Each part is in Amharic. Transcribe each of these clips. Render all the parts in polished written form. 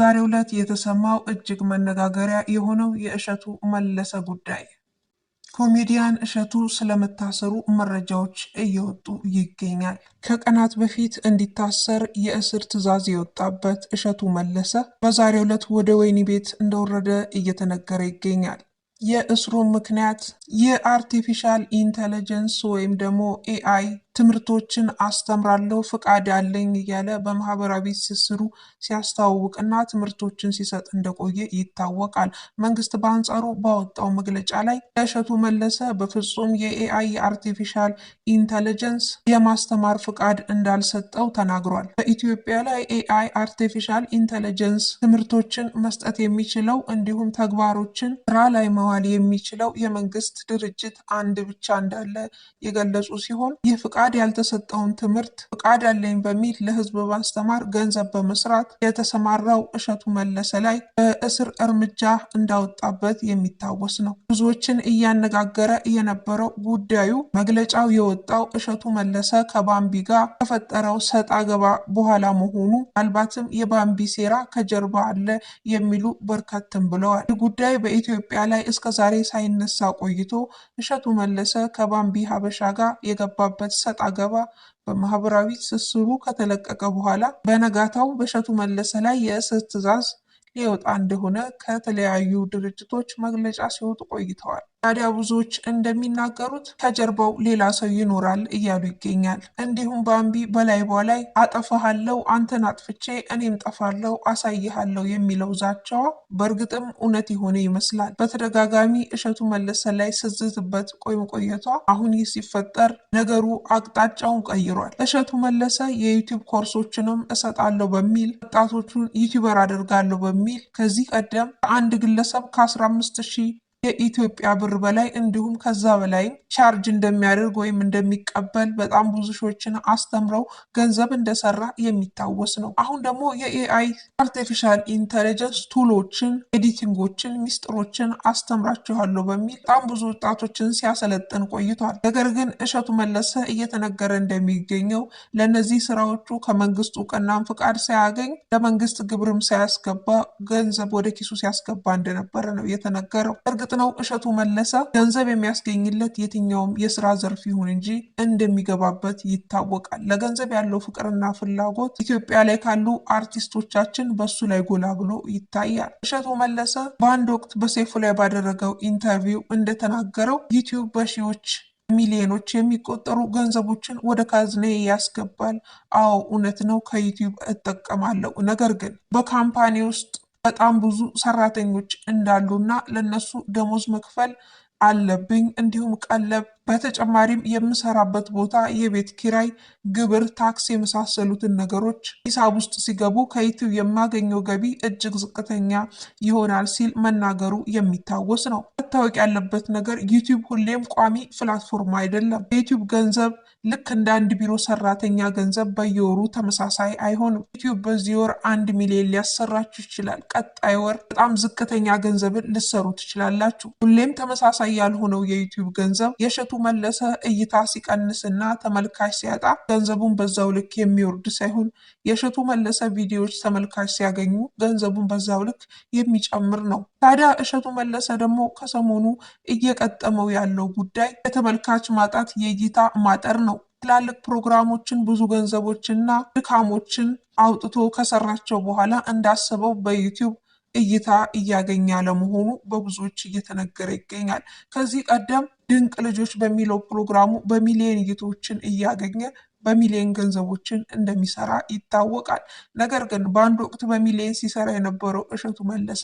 በዛሬው ዕለት የተሰማው እጅግ መነጋገሪያ የሆነው የእሸቱ መለሰ ጉዳይ ኮሜዲያን እሸቱ ስለመታሰሩ መረጃዎች እየወጡ ይገኛል። ከቀናት በፊት እንዲታሰር የእስር ትዕዛዝ የወጣበት እሸቱ መለሰ በዛሬው ዕለት ወደ ወህኒ ቤት እንደወረደ እየተነገረ ይገኛል። የእስሩ ምክንያት የአርቲፊሻል ኢንተለጀንስ ወይም ደግሞ ኤአይ ትምህርቶችን አስተምራለሁ ፍቃድ አለኝ እያለ በማህበራዊ ትስስሩ ሲያስተዋውቅና ትምህርቶችን ሲሰጥ እንደቆየ ይታወቃል። መንግስት በአንጻሩ ባወጣው መግለጫ ላይ እሸቱ መለሰ በፍጹም የኤአይ የአርቲፊሻል ኢንተለጀንስ የማስተማር ፍቃድ እንዳልሰጠው ተናግሯል። በኢትዮጵያ ላይ ኤአይ አርቲፊሻል ኢንተለጀንስ ትምህርቶችን መስጠት የሚችለው እንዲሁም ተግባሮችን ስራ ላይ መዋል የሚችለው የመንግስት ድርጅት አንድ ብቻ እንዳለ የገለጹ ሲሆን ይህ ፍቃድ ያልተሰጠውን ትምህርት ፍቃድ አለኝ በሚል ለህዝብ ማስተማር ገንዘብ በመስራት የተሰማራው እሸቱ መለሰ ላይ በእስር እርምጃ እንዳወጣበት የሚታወስ ነው። ብዙዎችን እያነጋገረ የነበረው ጉዳዩ መግለጫው የወጣው እሸቱ መለሰ ከባምቢ ጋር ከፈጠረው ሰጣ ገባ በኋላ መሆኑ ምናልባትም የባምቢ ሴራ ከጀርባ አለ የሚሉ በርከትም ብለዋል። ይህ ጉዳይ በኢትዮጵያ ላይ እስከዛሬ ሳይነሳ ቆይቶ እሸቱ መለሰ ከባምቢ ሀበሻ ጋር የገባበት ሰጣ ገባ በማህበራዊ ትስስሩ ከተለቀቀ በኋላ በነጋታው በእሸቱ መለሰ ላይ የእስር ትዕዛዝ ሊወጣ እንደሆነ ከተለያዩ ድርጅቶች መግለጫ ሲወጡ ቆይተዋል። ታዲያ ብዙዎች እንደሚናገሩት ከጀርባው ሌላ ሰው ይኖራል እያሉ ይገኛል። እንዲሁም ባምቢ በላይ አጠፋሃለው፣ አንተን አጥፍቼ እኔም ጠፋለው፣ አሳይሃለው የሚለው ዛቻዋ በእርግጥም እውነት የሆነ ይመስላል። በተደጋጋሚ እሸቱ መለሰ ላይ ስትዝትበት ቆይቷ አሁን ይህ ሲፈጠር ነገሩ አቅጣጫውን ቀይሯል። እሸቱ መለሰ የዩቲዩብ ኮርሶችንም እሰጣለሁ በሚል ወጣቶቹን ዩቲዩበር አደርጋለሁ በሚል ከዚህ ቀደም አንድ ግለሰብ ከ15,000 የኢትዮጵያ ብር በላይ እንዲሁም ከዛ በላይ ቻርጅ እንደሚያደርግ ወይም እንደሚቀበል በጣም ብዙ ሺዎችን አስተምረው ገንዘብ እንደሰራ የሚታወስ ነው። አሁን ደግሞ የኤአይ አርቲፊሻል ኢንተለጀንስ ቱሎችን፣ ኤዲቲንጎችን፣ ሚስጥሮችን አስተምራችኋለሁ በሚል በጣም ብዙ ወጣቶችን ሲያሰለጥን ቆይቷል። ነገር ግን እሸቱ መለሰ እየተነገረ እንደሚገኘው ለነዚህ ስራዎቹ ከመንግስት እውቅናም ፍቃድ ሳያገኝ ለመንግስት ግብርም ሳያስገባ ገንዘብ ወደ ኪሱ ሲያስገባ እንደነበረ ነው የተነገረው። እርግጥ ነው እሸቱ መለሰ ገንዘብ የሚያስገኝለት የትኛውም የስራ ዘርፍ ይሁን እንጂ እንደሚገባበት ይታወቃል። ለገንዘብ ያለው ፍቅርና ፍላጎት ኢትዮጵያ ላይ ካሉ አርቲስቶቻችን በሱ ላይ ጎላ ብሎ ይታያል። እሸቱ መለሰ በአንድ ወቅት በሰይፉ ላይ ባደረገው ኢንተርቪው እንደተናገረው ዩቲዩብ በሺዎች ሚሊዮኖች የሚቆጠሩ ገንዘቦችን ወደ ካዝኔ ያስገባል። አዎ እውነት ነው፣ ከዩቲዩብ እጠቀማለሁ። ነገር ግን በካምፓኒ ውስጥ በጣም ብዙ ሰራተኞች እንዳሉና ለነሱ ደሞዝ መክፈል አለብኝ፣ እንዲሁም ቀለብ፣ በተጨማሪም የምሰራበት ቦታ የቤት ኪራይ፣ ግብር፣ ታክስ የመሳሰሉትን ነገሮች ሂሳብ ውስጥ ሲገቡ ከዩቲዩብ የማገኘው ገቢ እጅግ ዝቅተኛ ይሆናል ሲል መናገሩ የሚታወስ ነው። መታወቅ ያለበት ነገር ዩቲዩብ ሁሌም ቋሚ ፕላትፎርም አይደለም። የዩቲዩብ ገንዘብ ልክ እንደ አንድ ቢሮ ሰራተኛ ገንዘብ በየወሩ ተመሳሳይ አይሆንም። ዩቲዩብ በዚህ ወር 1 ሚሊዮን ሊያሰራችሁ ይችላል። ቀጣይ ወር በጣም ዝቅተኛ ገንዘብን ልሰሩ ትችላላችሁ። ሁሌም ተመሳሳይ ያልሆነው የዩቲዩብ ገንዘብ የእሸቱ መለሰ እይታ ሲቀንስና ተመልካች ሲያጣ ገንዘቡን በዛው ልክ የሚወርድ ሳይሆን የእሸቱ መለሰ ቪዲዮዎች ተመልካች ሲያገኙ ገንዘቡን በዛው ልክ የሚጨምር ነው። ታዲያ እሸቱ መለሰ ደግሞ ከሰሞኑ እየቀጠመው ያለው ጉዳይ የተመልካች ማጣት፣ የእይታ ማጠር ነው። ትላልቅ ፕሮግራሞችን ብዙ ገንዘቦችና ድካሞችን አውጥቶ ከሰራቸው በኋላ እንዳሰበው በዩቲዩብ እይታ እያገኘ ለመሆኑ በብዙዎች እየተነገረ ይገኛል። ከዚህ ቀደም ድንቅ ልጆች በሚለው ፕሮግራሙ በሚሊዮን እይታዎችን እያገኘ በሚሊዮን ገንዘቦችን እንደሚሰራ ይታወቃል። ነገር ግን በአንድ ወቅት በሚሊዮን ሲሰራ የነበረው እሸቱ መለሰ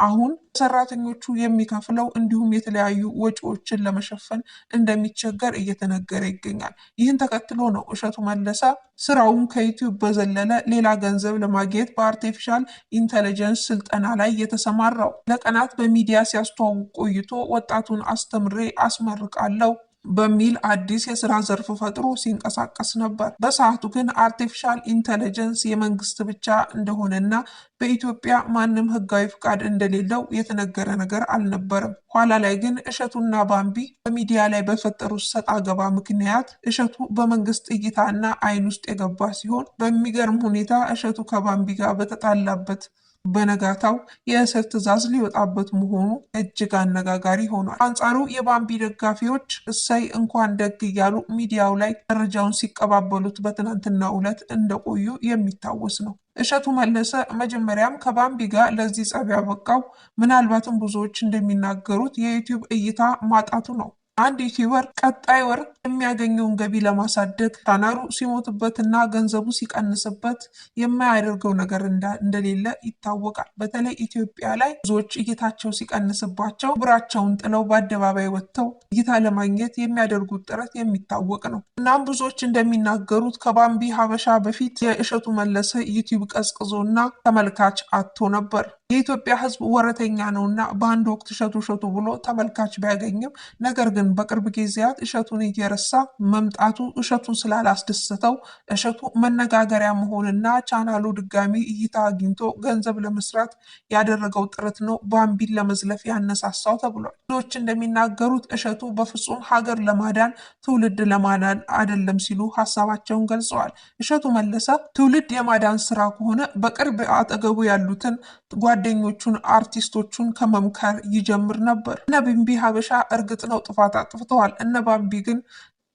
አሁን ሰራተኞቹ የሚከፍለው እንዲሁም የተለያዩ ወጪዎችን ለመሸፈን እንደሚቸገር እየተነገረ ይገኛል። ይህን ተከትሎ ነው እሸቱ መለሰ ስራውን ከዩቲዩብ በዘለለ ሌላ ገንዘብ ለማግኘት በአርቲፊሻል ኢንተለጀንስ ስልጠና ላይ የተሰማራው። ለቀናት በሚዲያ ሲያስተዋውቅ ቆይቶ ወጣቱን አስተምሬ አስመርቃለሁ በሚል አዲስ የስራ ዘርፍ ፈጥሮ ሲንቀሳቀስ ነበር። በሰዓቱ ግን አርቲፊሻል ኢንተለጀንስ የመንግስት ብቻ እንደሆነና በኢትዮጵያ ማንም ህጋዊ ፍቃድ እንደሌለው የተነገረ ነገር አልነበረም። ኋላ ላይ ግን እሸቱና ባምቢ በሚዲያ ላይ በፈጠሩት ሰጣ ገባ ምክንያት እሸቱ በመንግስት እይታና አይን ውስጥ የገባ ሲሆን በሚገርም ሁኔታ እሸቱ ከባምቢ ጋር በተጣላበት በነጋታው የእስር ትዕዛዝ ሊወጣበት መሆኑ እጅግ አነጋጋሪ ሆኗል። አንጻሩ የባምቢ ደጋፊዎች እሰይ እንኳን ደግ እያሉ ሚዲያው ላይ መረጃውን ሲቀባበሉት በትናንትናው ዕለት እንደቆዩ የሚታወስ ነው። እሸቱ መለሰ መጀመሪያም ከባምቢ ጋር ለዚህ ጸብ ያበቃው ምናልባትም ብዙዎች እንደሚናገሩት የዩቲዩብ እይታ ማጣቱ ነው። አንድ ዩቲዩበር ቀጣይ ወር የሚያገኘውን ገቢ ለማሳደግ ቻናሉ ሲሞትበትና ገንዘቡ ሲቀንስበት የማያደርገው ነገር እንደሌለ ይታወቃል። በተለይ ኢትዮጵያ ላይ ብዙዎች እይታቸው ሲቀንስባቸው ብራቸውን ጥለው በአደባባይ ወጥተው እይታ ለማግኘት የሚያደርጉት ጥረት የሚታወቅ ነው። እናም ብዙዎች እንደሚናገሩት ከባምቢ ሀበሻ በፊት የእሸቱ መለሰ ዩቲዩብ ቀዝቅዞና ተመልካች አጥቶ ነበር። የኢትዮጵያ ሕዝብ ወረተኛ ነውና በአንድ ወቅት እሸቱ ብሎ ተመልካች ቢያገኝም ነገር ግን በቅርብ ጊዜያት እሸቱን እየረሳ መምጣቱ እሸቱን ስላላስደሰተው እሸቱ መነጋገሪያ መሆንና ቻናሉ ድጋሚ እይታ አግኝቶ ገንዘብ ለመስራት ያደረገው ጥረት ነው ባምቢን ለመዝለፍ ያነሳሳው ተብሏል። ብዙዎች እንደሚናገሩት እሸቱ በፍጹም ሀገር ለማዳን ትውልድ ለማዳን አይደለም ሲሉ ሀሳባቸውን ገልጸዋል። እሸቱ መለሰ ትውልድ የማዳን ስራ ከሆነ በቅርብ አጠገቡ ያሉትን ጓደኞቹን አርቲስቶቹን ከመምከር ይጀምር ነበር። እነ ባምቢ ሀበሻ እርግጥ ነው ጥፋት አጥፍተዋል። እነ ባምቢ ግን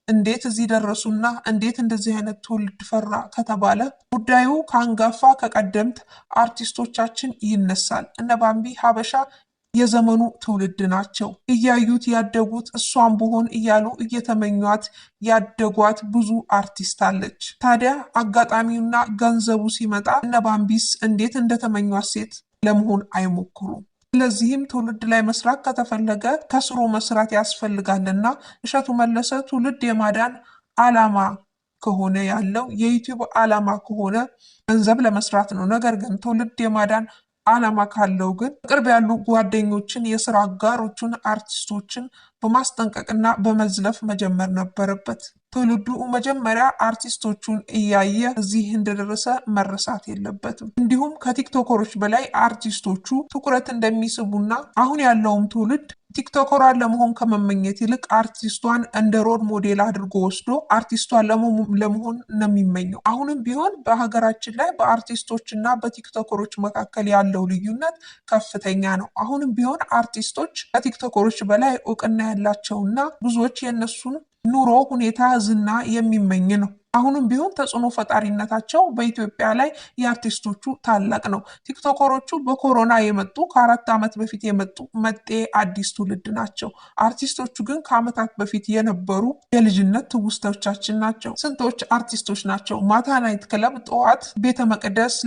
እንዴት እዚህ ደረሱና እንዴት እንደዚህ አይነት ትውልድ ፈራ ከተባለ ጉዳዩ ከአንጋፋ ከቀደምት አርቲስቶቻችን ይነሳል። እነ ባምቢ ሀበሻ የዘመኑ ትውልድ ናቸው። እያዩት ያደጉት እሷን ብሆን እያሉ እየተመኟት ያደጓት ብዙ አርቲስት አለች። ታዲያ አጋጣሚውና ገንዘቡ ሲመጣ እነ ባምቢስ እንዴት እንደተመኟት ሴት ለመሆን አይሞክሩም። ስለዚህም ትውልድ ላይ መስራት ከተፈለገ ከስሩ መስራት ያስፈልጋልና እሸቱ መለሰ ትውልድ የማዳን ዓላማ ከሆነ ያለው የዩቲዩብ ዓላማ ከሆነ ገንዘብ ለመስራት ነው። ነገር ግን ትውልድ የማዳን ዓላማ ካለው ግን ቅርብ ያሉ ጓደኞችን የስራ አጋሮቹን አርቲስቶችን በማስጠንቀቅና በመዝለፍ መጀመር ነበረበት። ትውልዱ መጀመሪያ አርቲስቶቹን እያየ እዚህ እንደደረሰ መረሳት የለበትም። እንዲሁም ከቲክቶከሮች በላይ አርቲስቶቹ ትኩረት እንደሚስቡና አሁን ያለውም ትውልድ ቲክቶከሯን ለመሆን ከመመኘት ይልቅ አርቲስቷን እንደ ሮል ሞዴል አድርጎ ወስዶ አርቲስቷን ለመሆን ነው የሚመኘው። አሁንም ቢሆን በሀገራችን ላይ በአርቲስቶችና በቲክቶከሮች መካከል ያለው ልዩነት ከፍተኛ ነው። አሁንም ቢሆን አርቲስቶች ከቲክቶከሮች በላይ እውቅና ያላቸውና ብዙዎች የነሱን ኑሮ ሁኔታ ዝና የሚመኝ ነው። አሁንም ቢሆን ተጽዕኖ ፈጣሪነታቸው በኢትዮጵያ ላይ የአርቲስቶቹ ታላቅ ነው። ቲክቶከሮቹ በኮሮና የመጡ ከ4 ዓመት በፊት የመጡ መጤ አዲስ ትውልድ ናቸው። አርቲስቶቹ ግን ከዓመታት በፊት የነበሩ የልጅነት ትውስታዎቻችን ናቸው። ስንቶች አርቲስቶች ናቸው ማታ ናይት ክለብ ጠዋት ቤተ መቅደስ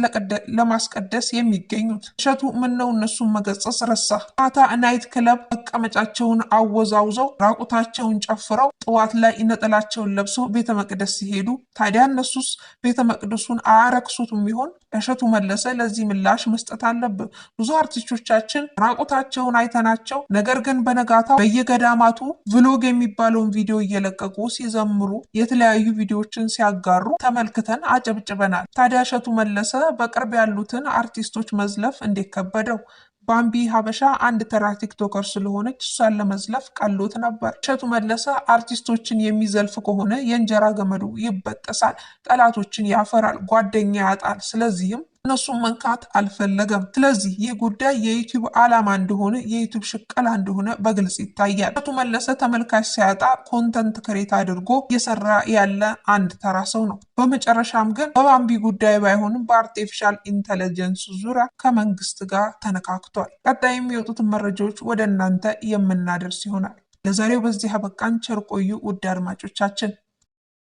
ለማስቀደስ የሚገኙት። እሸቱ ምነው እነሱን መገጸጽ ረሳ? ማታ ናይት ክለብ መቀመጫቸውን አወዛውዘው ራቁታቸውን ጨፍረው ጠዋት ላይ ነጠላቸውን ለብሰው ቤተ መቅደስ ሲሄዱ ታዲያ እነሱስ ቤተ መቅደሱን አያረክሱትም ይሆን? እሸቱ መለሰ ለዚህ ምላሽ መስጠት አለበት። ብዙ አርቲስቶቻችን ራቁታቸውን አይተናቸው ነገር ግን በነጋታው በየገዳማቱ ቭሎግ የሚባለውን ቪዲዮ እየለቀቁ ሲዘምሩ የተለያዩ ቪዲዮዎችን ሲያጋሩ ተመልክተን አጨብጭበናል። ታዲያ እሸቱ መለሰ በቅርብ ያሉትን አርቲስቶች መዝለፍ እንዴት ከበደው? ባምቢ ሀበሻ አንድ ተራ ቲክቶከር ስለሆነች እሷን ለመዝለፍ ቀሎት ነበር። እሸቱ መለሰ አርቲስቶችን የሚዘልፍ ከሆነ የእንጀራ ገመዱ ይበጠሳል፣ ጠላቶችን ያፈራል፣ ጓደኛ ያጣል። ስለዚህም እነሱን መንካት አልፈለገም። ስለዚህ ይህ ጉዳይ የዩቲዩብ ዓላማ እንደሆነ የዩቲዩብ ሽቀላ እንደሆነ በግልጽ ይታያል። እሸቱ መለሰ ተመልካች ሲያጣ ኮንተንት ክሬት አድርጎ እየሰራ ያለ አንድ ተራ ሰው ነው። በመጨረሻም ግን በባምቢ ጉዳይ ባይሆንም በአርቲፊሻል ኢንተለጀንስ ዙሪያ ከመንግስት ጋር ተነካክቷል። ቀጣይ የሚወጡትን መረጃዎች ወደ እናንተ የምናደርስ ይሆናል። ለዛሬው በዚህ አበቃን። ቸር ቆዩ ውድ አድማጮቻችን።